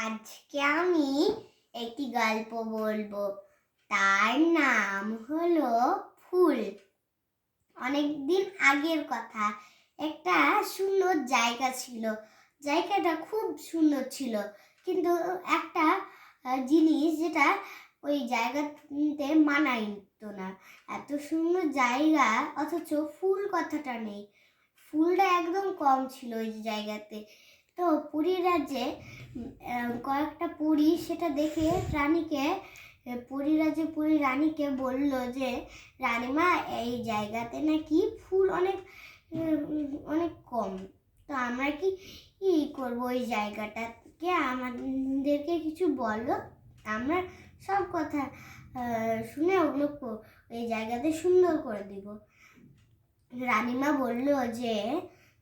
আজকে আমি একটি গল্প বলবো। তার নাম হলো ফুল। অনেকদিন আগের কথা। একটা সুন্দর জায়গা ছিল। জায়গাটা খুব সুন্দর ছিল, কিন্তু একটা জিনিস যেটা ওই জায়গাতে মানায় না। এত সুন্দর জায়গা অথচ ফুল কথাটা নেই। ফুলটা একদম কম ছিল ওই জায়গাতে। তো পুরীর রাজ্যে কয়েকটা পরী সেটা দেখে পুরী রানীকে বলল যে, রানীমা, এই জায়গাতে নাকি ফুল অনেক অনেক কম। তো আমরা কি করবো ওই জায়গাটাকে? আমাদেরকে কিছু বলো, আমরা সব কথা শুনে ওগুলো এই জায়গাতে সুন্দর করে দিব। রানীমা বলল যে,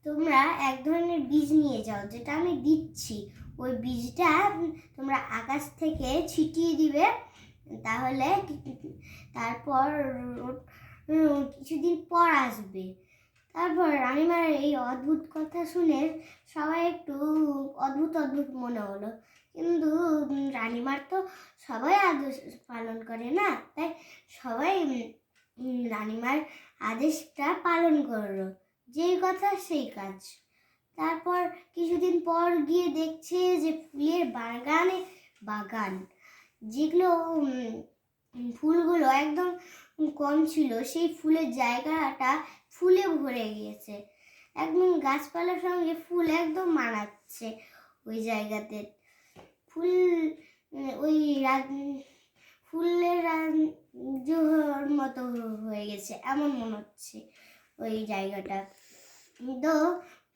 তোমরা এক ধরনের বীজ নিয়ে যাও, যেটা আমি দিচ্ছি। ওই বীজটা তোমরা আকাশ থেকে ছিটিয়ে দিবে, তাহলে তারপর কিছুদিন পর আসবে। তারপর রানীমার এই অদ্ভুত কথা শুনে সবাই একটু অদ্ভুত মনে হলো, কিন্তু রানীমার তো সবাই আদেশ পালন করে না, তাই সবাই রানীমার আদেশটা পালন করলো। যেই কথা সেই কাজ। তারপর কিছুদিন পর গিয়ে দেখছে যে ফুলের বাগান, যেগুলো ফুলগুলো একদম কম ছিল, সেই ফুলের জায়গাটা ফুলে ভরে গিয়েছে। একদম গাছপালার সঙ্গে ফুল একদম মানাচ্ছে ওই জায়গাতে। ফুলের জোহর মতো হয়ে গেছে এমন মনে হচ্ছে ওই জায়গাটা। তো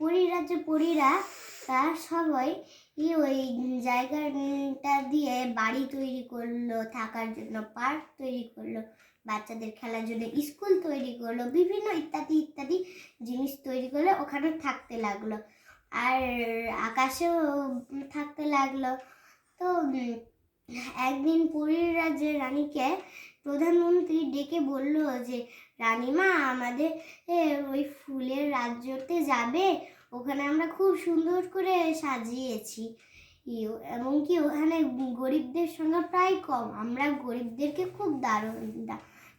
পরীরা তার সবাই ওই জায়গাটা দিয়ে বাড়ি তৈরি করলো, থাকার জন্য পার্ক তৈরি করলো, বাচ্চাদের খেলার জন্য স্কুল তৈরি করলো, বিভিন্ন ইত্যাদি জিনিস তৈরি করলে ওখানে থাকতে লাগলো, আর আকাশেও থাকতে লাগলো। তো একদিন পুরীর রাজ্যের রানীকে প্রধানমন্ত্রী ডেকে বলল যে, রানীমা, আমাদের ওই ফুলের রাজ্যতে যাবে? ওখানে আমরা খুব সুন্দর করে সাজিয়েছি, এমনকি ওখানে গরিবদের সংখ্যা প্রায় কম, আমরা গরিবদেরকে খুব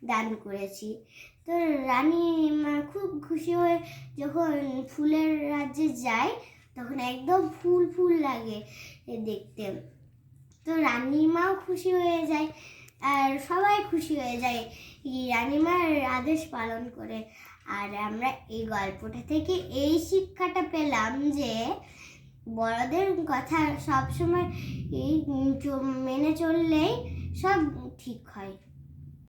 দান করেছি। তো রানীমা খুব খুশি হয়ে যখন ফুলের রাজ্যে যায়, তখন একদম ফুল লাগে দেখতে। তো রানীমাও খুশি হয়ে যায়, আর সবাই খুশি হয়ে যায় রানীমার আদেশ পালন করে। আর আমরা এই গল্পটা থেকে এই শিক্ষাটা পেলাম যে, বড়দের কথা সবসময় মেনে চললেই সব ঠিক হয়।